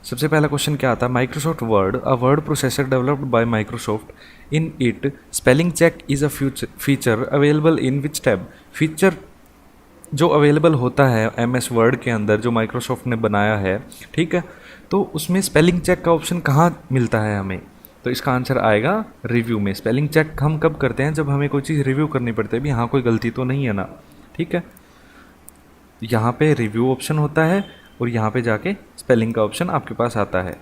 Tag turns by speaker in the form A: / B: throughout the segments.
A: सबसे पहला क्वेश्चन क्या आता है, Microsoft Word a word processor developed by Microsoft in it spelling check is a feature available in which tab. Feature जो available होता है एम एस वर्ड के अंदर जो माइक्रोसॉफ्ट ने बनाया है, ठीक है, तो उसमें स्पेलिंग चेक का ऑप्शन कहाँ मिलता है हमें, तो इसका आंसर आएगा रिव्यू में। स्पेलिंग चेक हम कब करते हैं, जब हमें कोई चीज़ रिव्यू करनी पड़ती है, भी हाँ कोई गलती तो नहीं है ना, ठीक है। यहाँ पे रिव्यू ऑप्शन होता है और यहाँ पे जाके स्पेलिंग का ऑप्शन आपके पास आता है।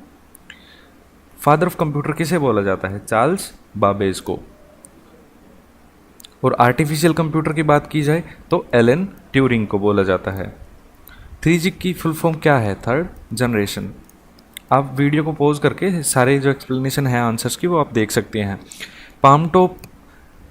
A: फादर ऑफ कंप्यूटर किसे बोला जाता है, चार्ल्स बाबेज को। और आर्टिफिशियल कंप्यूटर की बात की जाए तो एलन ट्यूरिंग को बोला जाता है। 3G की फुल फॉर्म क्या है, थर्ड जनरेशन। आप वीडियो को पॉज करके सारे जो एक्सप्लेनेशन है आंसर्स की वो आप देख सकते हैं। Palm top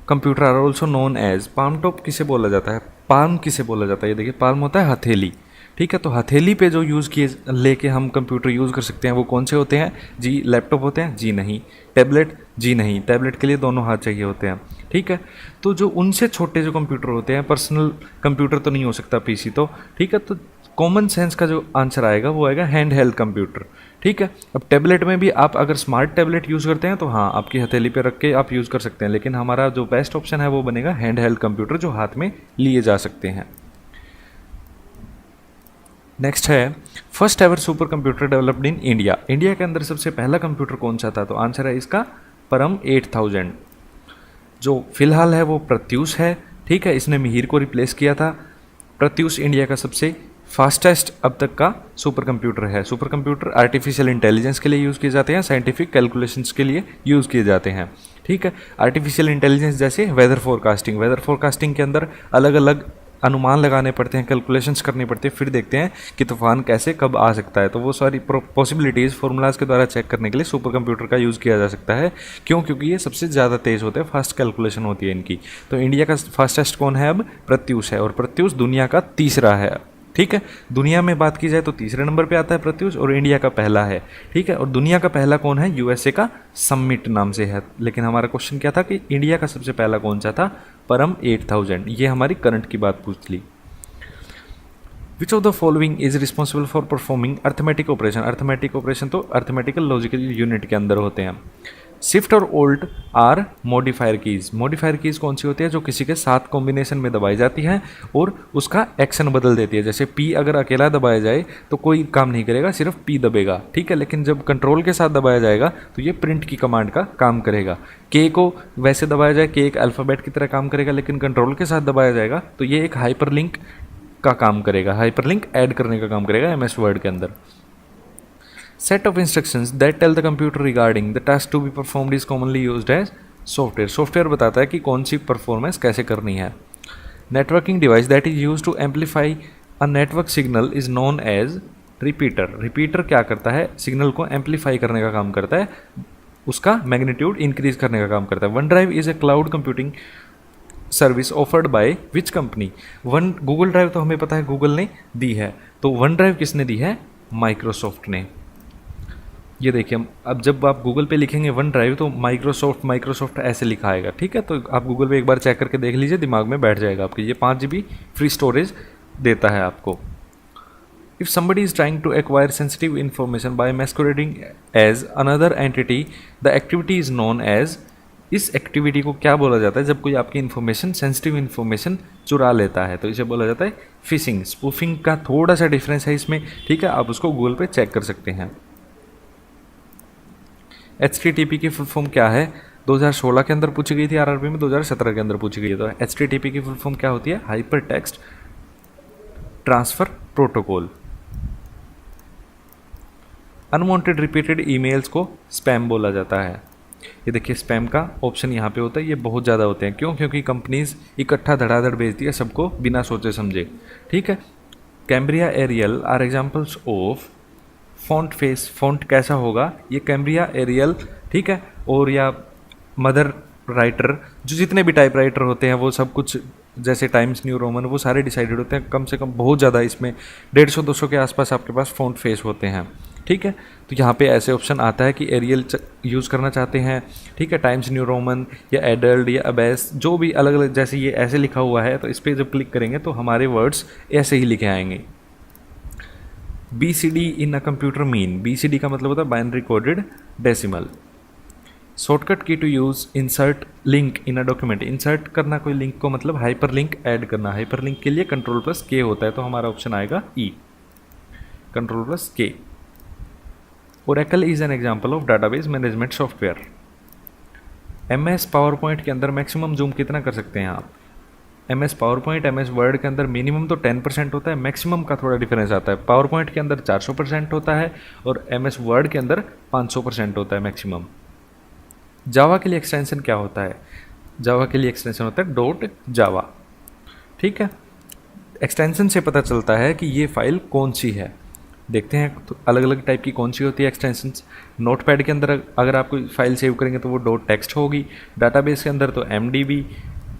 A: computer are also known as, palm top किसे बोला जाता है, पाल्म किसे बोला जाता है, ये देखिए पाल्म होता है हथेली, ठीक है। तो हथेली पे जो यूज़ किए लेके हम कंप्यूटर यूज़ कर सकते हैं वो कौन से होते हैं जी, लैपटॉप होते हैं जी नहीं, टैबलेट जी नहीं, टैबलेट के लिए दोनों हाथ चाहिए होते हैं, ठीक है। तो जो उनसे छोटे जो कंप्यूटर होते हैं, पर्सनल कंप्यूटर तो नहीं हो सकता पीसी तो, ठीक है, तो कॉमन सेंस का जो आंसर आएगा वो आएगा हैंड हेल्ड कंप्यूटर, ठीक है। अब टैबलेट में भी आप अगर स्मार्ट टैबलेट यूज़ करते हैं तो हाँ आपकी हथेली पे रख के आप यूज़ कर सकते हैं, लेकिन हमारा जो बेस्ट ऑप्शन है वो बनेगा हैंड हेल्ड कंप्यूटर जो हाथ में लिए जा सकते हैं। नेक्स्ट है first ever super computer developed in India. India के अंदर सबसे पहला कंप्यूटर कौन सा था, तो आंसर है इसका परम 8000। जो फिलहाल है वो प्रत्यूष है, ठीक है, इसने मिहिर को रिप्लेस किया था। प्रत्यूष इंडिया का सबसे फास्टेस्ट अब तक का सुपर कंप्यूटर है। सुपर कंप्यूटर आर्टिफिशियल इंटेलिजेंस के लिए यूज़ किए जाते हैं, साइंटिफिक कैलकुलेशंस के लिए यूज़ किए जाते हैं, ठीक है। आर्टिफिशियल इंटेलिजेंस जैसे वेदर फोरकास्टिंग, वेदर फोरकास्टिंग के अंदर अलग अलग अनुमान लगाने पड़ते हैं, कैलकुलेशंस करनी पड़ती है, फिर देखते हैं कि तूफान कैसे कब आ सकता है, तो वो सारी पॉसिबिलिटीज़ फार्मूलाज के द्वारा चेक करने के लिए सुपर कंप्यूटर का यूज़ किया जा सकता है। क्यों, क्योंकि ये सबसे ज़्यादा तेज़ होते हैं, फास्ट कैलकुलेशन होती है इनकी। तो इंडिया का फास्टेस्ट कौन है अब, प्रत्यूष है, और प्रत्यूष दुनिया का तीसरा है, ठीक है। दुनिया में बात की जाए तो तीसरे नंबर पे आता है प्रत्यूष और इंडिया का पहला है, ठीक है। और दुनिया का पहला कौन है, यूएसए का समिट नाम से है। लेकिन हमारा क्वेश्चन क्या था कि इंडिया का सबसे पहला कौन सा था, परम 8000। ये हमारी करंट की बात पूछ ली। Which of the following is responsible for performing arithmetic operation. Arithmetic operation तो अर्थमेटिकल लॉजिकल यूनिट के अंदर होते हैं। शिफ्ट और alt or modifier keys. Modifier keys कौन सी होती है, जो किसी के साथ कॉम्बिनेशन में दबाई जाती है और उसका एक्शन बदल देती है। जैसे पी अगर अकेला दबाया जाए तो कोई काम नहीं करेगा, सिर्फ पी दबेगा, ठीक है। लेकिन जब कंट्रोल के साथ दबाया जाएगा तो ये प्रिंट की कमांड का काम करेगा। के को वैसे दबाया जाए, के एक अल्फ़ाबेट की तरह काम करेगा, लेकिन कंट्रोल के साथ दबाया जाएगा तो ये एक हाइपरलिंक का काम करेगा, हाइपरलिंक ऐड करने का काम करेगा एमएस वर्ड के अंदर। Set of instructions that tell the computer regarding the task to be performed is commonly used as software. Software बताता है कि कौन सी परफॉर्मेंस कैसे करनी है। Networking device that is used to amplify a network signal is known as repeater. Repeater क्या करता है, सिग्नल को एम्पलीफाई करने का काम करता है, उसका मैग्नीट्यूड इंक्रीज करने का काम करता है। One drive is a cloud computing service offered by which company. Google drive तो हमें पता है गूगल ने दी है, तो वन ड्राइव किसने दी है, माइक्रोसॉफ्ट ने। ये देखिए, अब जब आप गूगल पे लिखेंगे वन ड्राइव तो माइक्रोसॉफ्ट ऐसे लिखा आएगा, ठीक है। तो आप गूगल पे एक बार चेक करके देख लीजिए, दिमाग में बैठ जाएगा आपके। ये 5 GB फ्री स्टोरेज देता है आपको। If somebody is trying to acquire sensitive information by masquerading as another entity, the activity is known as। इस एक्टिविटी को क्या बोला जाता है, जब कोई आपकी इन्फॉर्मेशन, सेंसिटिव इन्फॉर्मेशन चुरा लेता है, तो इसे बोला जाता है फिशिंग। स्पूफिंग का थोड़ा सा डिफरेंस है इसमें, ठीक है, आप उसको गूगल पे चेक कर सकते हैं। HTTP की फुल फॉर्म क्या है, 2016 के अंदर पूछी गई थी आरआरबी में, 2017 के अंदर पूछी गई है। तो HTTP की फुल फॉर्म क्या होती है, hyper text transfer protocol. Unwanted repeated emails को स्पैम बोला जाता है। ये देखिए स्पैम का ऑप्शन यहाँ पे होता है, ये बहुत ज़्यादा होते हैं। क्यों, क्योंकि कंपनीज इकट्ठा धड़ाधड़ भेजती है सबको बिना सोचे समझे, ठीक है। Cambria Arial are examples of font face. Font कैसा होगा, ये कैम्ब्रिया एरियल, ठीक है, और या मदर राइटर, जो जितने भी टाइप राइटर होते हैं वो सब कुछ जैसे टाइम्स न्यू रोमन, वो सारे डिसाइडेड होते हैं। कम से कम बहुत ज़्यादा इसमें 150-200 के आसपास आपके पास फॉन्ट फेस होते हैं, ठीक है। तो यहाँ पे ऐसे ऑप्शन आता है कि एरियल यूज़ करना चाहते हैं, ठीक है, टाइम्स न्यू रोमन या एडल्ट या अबेस, जो भी अलग अलग, जैसे ये ऐसे लिखा हुआ है तो इस पर जब क्लिक करेंगे तो हमारे वर्ड्स ऐसे ही लिखे आएंगे। BCD in a computer mean, BCD का मतलब होता है binary coded decimal. Shortcut key to use insert link in a document, insert करना कोई लिंक को मतलब हाइपर लिंक ऐड करना, हाइपर लिंक के लिए कंट्रोल+K होता है, तो हमारा ऑप्शन आएगा E, कंट्रोल+K। Oracle is an example of database management software. MS power point के अंदर मैक्सिमम जूम कितना कर सकते हैं आप? MS power point, MS word के अंदर मिनिमम तो 10% होता है, मैक्सिमम का थोड़ा डिफरेंस आता है। पावर पॉइंट के अंदर 400% होता है और MS वर्ड के अंदर 500% होता है मैक्सिमम। जावा के लिए एक्सटेंशन क्या होता है? जावा के लिए एक्सटेंशन होता है .java। ठीक है, एक्सटेंशन से पता चलता है कि ये फाइल कौन सी है। देखते हैं तो अलग अलग टाइप की कौन सी होती है एक्सटेंशंस। नोटपैड के अंदर अगर आप कोई फाइल सेव करेंगे तो वो .text होगी, डाटाबेस के अंदर तो MDB,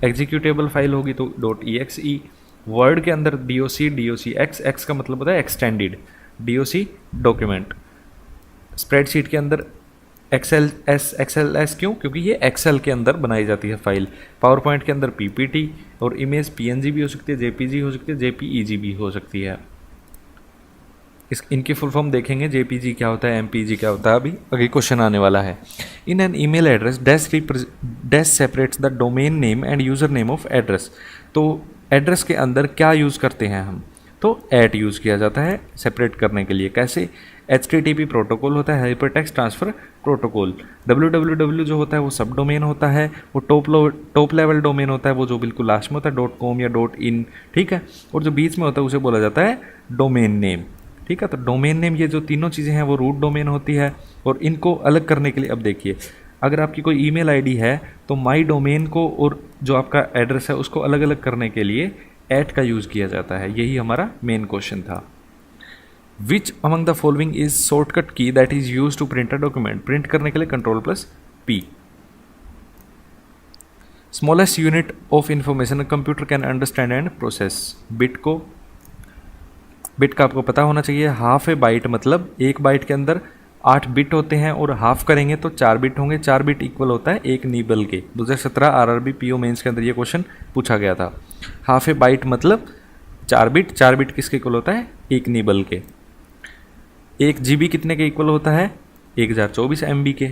A: एग्जीक्यूटेबल फाइल होगी तो .exe, वर्ड के अंदर docx, x का मतलब होता है एक्सटेंडेड, doc डॉक्यूमेंट। स्प्रेडशीट के अंदर XLS क्यों? क्योंकि ये एक्सेल के अंदर बनाई जाती है फाइल। पावर पॉइंट के अंदर PPT, और इमेज PNG भी हो सकती है, JPG हो सकती है, JPEG भी हो सकती है। इनकी फुल फॉर्म देखेंगे, JPG क्या होता है, MPG क्या होता है, अभी आगे क्वेश्चन आने वाला है। In an email address dash separates the domain name end user name of address. तो एड्रेस के अंदर क्या यूज़ करते हैं हम? तो एट यूज़ किया जाता है सेपरेट करने के लिए। कैसे? HTTP प्रोटोकॉल होता है, हाइपरटेक्स्ट ट्रांसफ़र प्रोटोकॉल। www जो होता है वो सब डोमेन होता है, वो टॉप लेवल डोमेन होता है, वो जो बिल्कुल लास्ट में होता है .com या .in, ठीक है। और जो बीच में होता है उसे बोला जाता है डोमेन नेम, ठीक है। तो डोमेन नेम, ये जो तीनों चीज़ें हैं वो रूट डोमेन होती है। और इनको अलग करने के लिए अब देखिए, अगर आपकी कोई ईमेल आईडी है तो माई डोमेन को और जो आपका एड्रेस है उसको अलग अलग करने के लिए एट का यूज़ किया जाता है। यही हमारा मेन क्वेश्चन था। Which among the following is shortcut key that is use to print a document? Print करने के लिए कंट्रोल+P। Smallest unit of information computer can understand and process. Bit का आपको पता होना चाहिए। हाफ ए बाइट मतलब एक बाइट के अंदर 8 बिट होते हैं, और हाफ करेंगे तो 4 बिट होंगे। 4 बिट इक्वल होता है 1 नीबल के। 2017 RRB PO मेंस के अंदर ये क्वेश्चन पूछा गया था। हाफ ए बाइट मतलब 4 बिट, 4 बिट किसके इक्वल होता है? 1 नीबल के। 1 GB कितने के इक्वल होता है? 1024 MB के।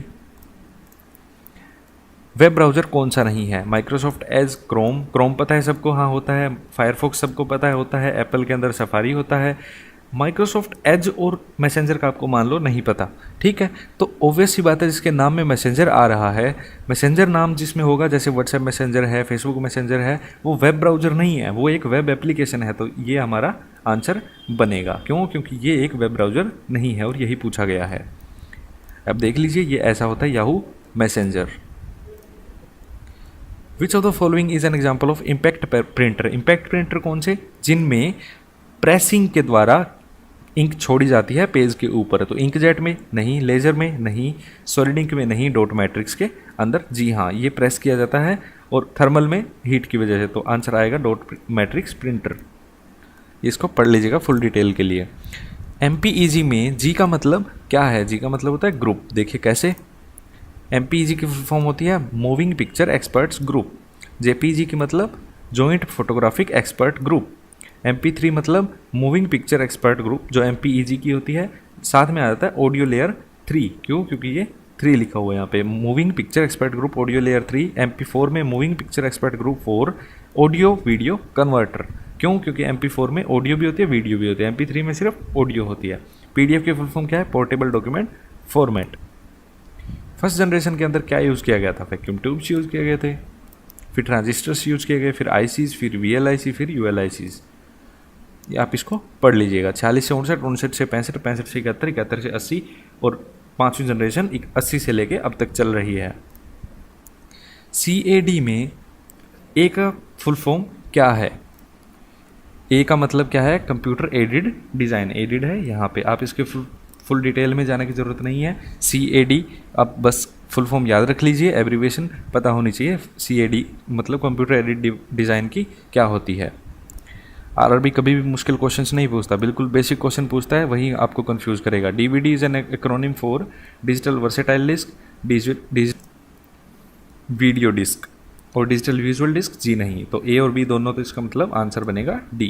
A: वेब ब्राउज़र कौन सा नहीं है? माइक्रोसॉफ्ट एज, क्रोम पता है सबको, हाँ होता है। फायरफॉक्स सबको पता है होता है। एप्पल के अंदर सफारी होता है। माइक्रोसॉफ्ट एज और मैसेंजर का आपको मान लो नहीं पता, ठीक है। तो ऑब्वियस सी बात है, जिसके नाम में मैसेंजर आ रहा है, मैसेंजर नाम जिसमें होगा, जैसे व्हाट्सएप मैसेंजर है, फेसबुक मैसेंजर है, वो वेब ब्राउज़र नहीं है, वो एक वेब एप्लीकेशन है। तो ये हमारा आंसर बनेगा। क्यों? क्योंकि ये एक वेब ब्राउज़र नहीं है और यही पूछा गया है। अब देख लीजिए, ये ऐसा होता है Yahoo messenger. Which of the following is an example of impact printer? Impact printer कौन से? जिनमें प्रेसिंग के द्वारा इंक छोड़ी जाती है पेज के ऊपर। तो इंकजेट में नहीं, लेजर में नहीं, सॉलिड इंक में नहीं, डॉट मैट्रिक्स के अंदर जी हाँ, ये प्रेस किया जाता है, और थर्मल में हीट की वजह से। तो आंसर आएगा डॉट मैट्रिक्स प्रिंटर। इसको पढ़ लीजिएगा फुल डिटेल के लिए। MPEG में जी का मतलब क्या है? जी का मतलब होता है ग्रुप। देखिए कैसे, MPEG की फुल फॉर्म होती है moving picture experts group. JPEG की मतलब joint photographic expert group. MP3 मतलब मूविंग पिक्चर एक्सपर्ट ग्रुप, जो MPEG की होती है। साथ में आ जाता है ऑडियो लेयर 3। क्यों? क्योंकि ये 3 लिखा हुआ है यहाँ पे। Moving picture expert group audio layer 3। MP4 में moving picture expert group 4 audio video converter. क्यों? क्योंकि MP4 में ऑडियो भी होती है, वीडियो भी होती है। MP3 में सिर्फ ऑडियो होती है। PDF की फुल फॉर्म क्या है? Portable document format. First generation के अंदर क्या यूज़ किया गया था? वैक्यूम ट्यूब्स यूज़ किए गए थे, फिर ट्रांजिस्टर्स यूज़ किए गए, फिर ICs, फिर VLIC, फिर ULICs। ये आप इसको पढ़ लीजिएगा। 46 से 59, 59 से 65, 65 से 71, 71 से 80, और 5वीं जनरेशन 80 से लेके अब तक चल रही है। CAD में ए का फुल फॉर्म क्या है? ए का मतलब क्या है? Computer aided design. एडेड है यहाँ पे, आप इसके फुल डिटेल में जाने की ज़रूरत नहीं है। CAD आप बस फुल फॉर्म याद रख लीजिए, एब्रीवेशन पता होनी चाहिए। CAD मतलब कंप्यूटर एडेड डिज़ाइन की क्या होती है। RRB कभी भी मुश्किल क्वेश्चंस नहीं पूछता, बिल्कुल बेसिक क्वेश्चन पूछता है, वही आपको कंफ्यूज करेगा। DVD is an acronym for digital versatile disc, video disc, और डिजिटल विजुअल डिस्क जी नहीं। तो A और B दोनों, तो इसका मतलब आंसर बनेगा D।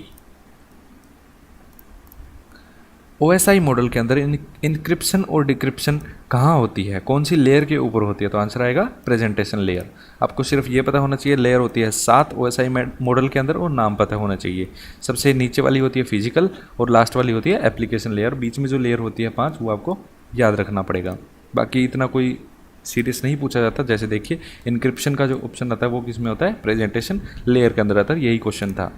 A: OSI मॉडल के अंदर इंक्रिप्शन और डिक्रिप्शन कहाँ होती है, कौन सी लेयर के ऊपर होती है? तो आंसर आएगा प्रेजेंटेशन लेयर। आपको सिर्फ ये पता होना चाहिए लेयर होती है 7 OSI मॉडल के अंदर और नाम पता होना चाहिए। सबसे नीचे वाली होती है फिजिकल और लास्ट वाली होती है एप्लीकेशन लेयर। बीच में जो लेयर होती है 5 वो आपको याद रखना पड़ेगा। बाकी इतना कोई सीरियस नहीं पूछा जाता। जैसे देखिए इनक्रिप्शन का जो ऑप्शन आता है वो किस में होता है? प्रेजेंटेशन लेयर के अंदर आता है। यही क्वेश्चन था।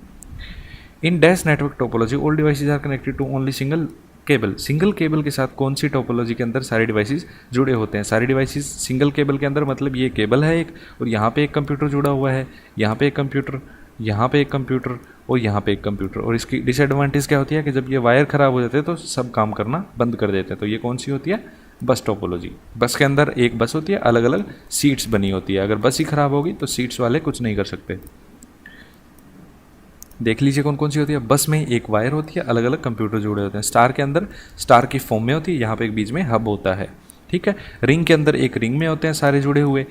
A: In dash network topology all devices are connected to only single cable. Single cable के साथ कौन सी टोपोलॉजी के अंदर सारे डिवाइसेस जुड़े होते हैं? सारे डिवाइसेस सिंगल केबल के अंदर, मतलब ये केबल है एक और यहाँ पे एक कंप्यूटर जुड़ा हुआ है, यहाँ पे एक कंप्यूटर, यहाँ पे एक कंप्यूटर और यहाँ पे एक कंप्यूटर। और इसकी डिसएडवांटेज क्या होती है कि जब ये वायर ख़राब हो जाते हैं तो सब काम करना बंद कर देते हैं। तो ये कौन सी होती है? बस टोपोलॉजी। बस के अंदर एक बस होती है, अलग अलग सीट्स बनी होती है। अगर बस ही ख़राब होगी तो सीट्स वाले कुछ नहीं कर सकते। देख लीजिए कौन कौन सी होती है। बस में एक वायर होती है, अलग अलग कंप्यूटर जुड़े होते हैं। स्टार के अंदर स्टार की फॉर्म में होती है, यहाँ पे एक बीच में हब होता है, ठीक है। रिंग के अंदर एक रिंग में होते हैं सारे जुड़े हुए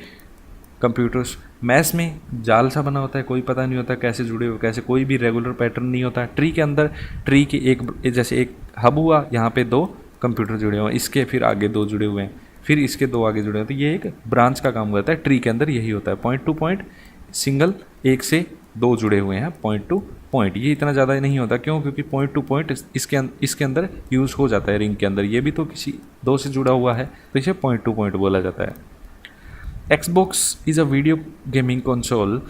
A: कंप्यूटर्स। मैश में जाल सा बना होता है, कोई पता नहीं होता कैसे जुड़े हुए, कैसे, कोई भी रेगुलर पैटर्न नहीं होता। ट्री के अंदर ट्री की एक जैसे एक हब हुआ, यहाँ पे 2 कंप्यूटर जुड़े हुए हैं, इसके फिर आगे 2 जुड़े हुए हैं, फिर इसके 2 आगे जुड़े हुए हैं। तो ये एक ब्रांच का काम करता है। ट्री के अंदर यही होता है। पॉइंट टू पॉइंट सिंगल, 1 से 2 जुड़े हुए हैं, पॉइंट टू पॉइंट। ये इतना ज़्यादा नहीं होता, क्यों? क्योंकि पॉइंट टू पॉइंट इसके अंदर यूज़ हो जाता है। रिंग के अंदर ये भी तो किसी 2 से जुड़ा हुआ है, तो इसे पॉइंट टू पॉइंट बोला जाता है। Xbox is a video gaming console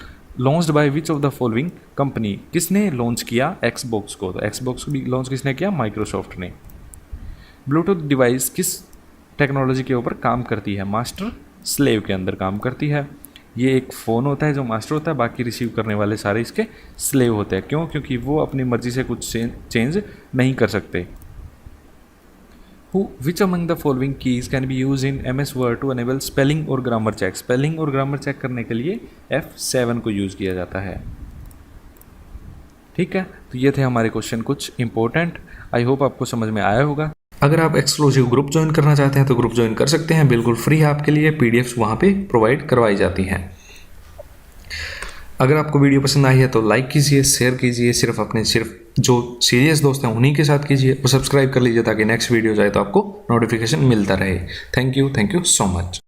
A: launched by which of the following company. किसने लॉन्च किया Xbox को? तो Xbox को भी लॉन्च किसने किया? माइक्रोसॉफ्ट ने। ब्लूटूथ डिवाइस किस टेक्नोलॉजी के ऊपर काम करती है? मास्टर स्लेव के अंदर काम करती है। ये एक फ़ोन होता है जो मास्टर होता है, बाकी रिसीव करने वाले सारे इसके स्लेव होते हैं। क्यों? क्योंकि वो अपनी मर्जी से कुछ चेंज नहीं कर सकते। Which among the following keys can be used in MS Word to enable spelling और grammar check? स्पेलिंग और ग्रामर चेक करने के लिए F7 को यूज़ किया जाता है, ठीक है। तो ये थे हमारे क्वेश्चन कुछ इंपॉर्टेंट। आई होप आपको समझ में आया होगा। अगर आप एक्सक्लूसिव ग्रुप ज्वाइन करना चाहते हैं तो ग्रुप ज्वाइन कर सकते हैं, बिल्कुल फ्री है आपके लिए। पीडीएफ्स वहाँ पे प्रोवाइड करवाई जाती हैं। अगर आपको वीडियो पसंद आई है तो लाइक कीजिए, शेयर कीजिए, सिर्फ जो सीरियस दोस्त हैं उन्हीं के साथ कीजिए और सब्सक्राइब कर लीजिए ताकि नेक्स्ट वीडियो जाए तो आपको नोटिफिकेशन मिलता रहे। Thank you so much.